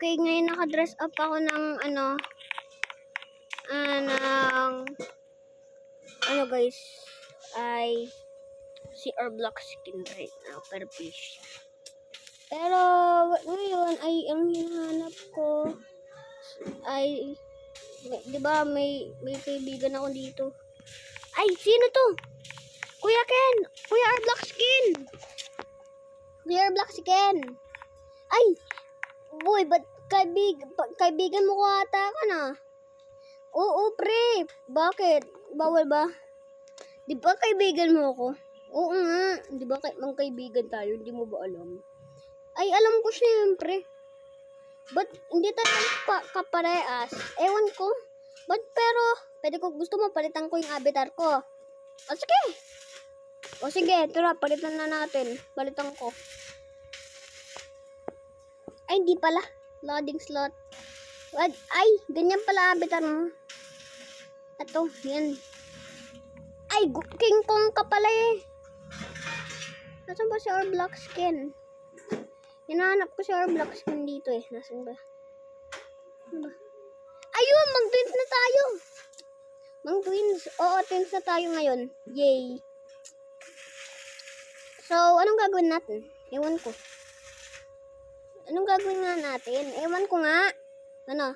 Okay, ngayon naka-dress up ako ng guys, ay si Roblox skin right now, pero fish. Pero ngayon ay ang hinahanap ko ay, di ba may kaibigan ako dito. Ay, sino to? Kuya Ken! Kuya Roblox skin! Kuya Roblox skin! Ay! Boy, ba't kaibigan mo ko ata ka na? Oo, pre. Bakit? Bawal ba? Di ba kaibigan mo ako? Oo nga. Di ba magkaibigan tayo? Hindi mo ba alam? Ay, alam ko siyempre. Ba't hindi tayo kaparehas? Ewan ko. Ba't pero, pwede ko, gusto mo palitan ko yung avatar ko. O sige. O sige, tara, palitan na natin. Palitan ko. Ay, hindi pala. Loading slot. Ay, ganyan pala avatar mo. Ito, yan. Ay, King Kong ka pala eh. Nasaan ba si Roblox skin? Hinahanap ko si Roblox skin dito eh. Nasaan ba? Ano ba? Ayun, mag-twins na tayo. Mag-twins. Oo, twins na tayo ngayon. Yay. So, anong gagawin natin? Ewan ko. Anong gagawin nga natin? Ewan ko nga. Ano?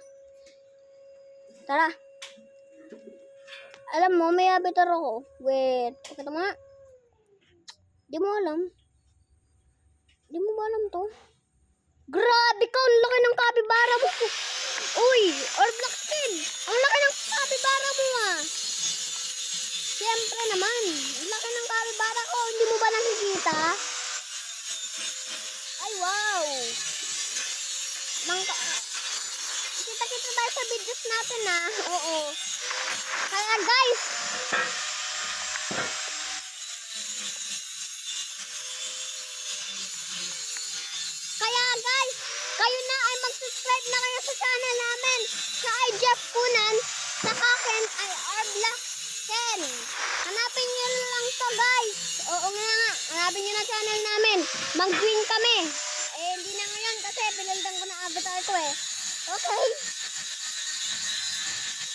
Tara. Alam mo, may avatar ako. Wait. Pakita mo nga. Di mo alam. Di mo ba alam to? Grabe ka! Ang laki ng kapibara mo. Uy! Roblox skin! Ang laki ng kapibara mo ah. Siyempre naman. Ang laki ng kapibara ko. Hindi mo ba nakikita? Ay, wow! Kita-kita tayo sa videos natin ah. Oo. Kaya guys, kayo na ay mag-subscribe na kayo sa channel namin. Sa ay Jeff Kunan, sa akin ay Roblox Ken. Hanapin nyo lang to guys. Oo nga, hanapin nyo na channel namin. Mag-win kami. Eh, hindi na ngayon kasi binildan ko na avatar ko eh. Okay.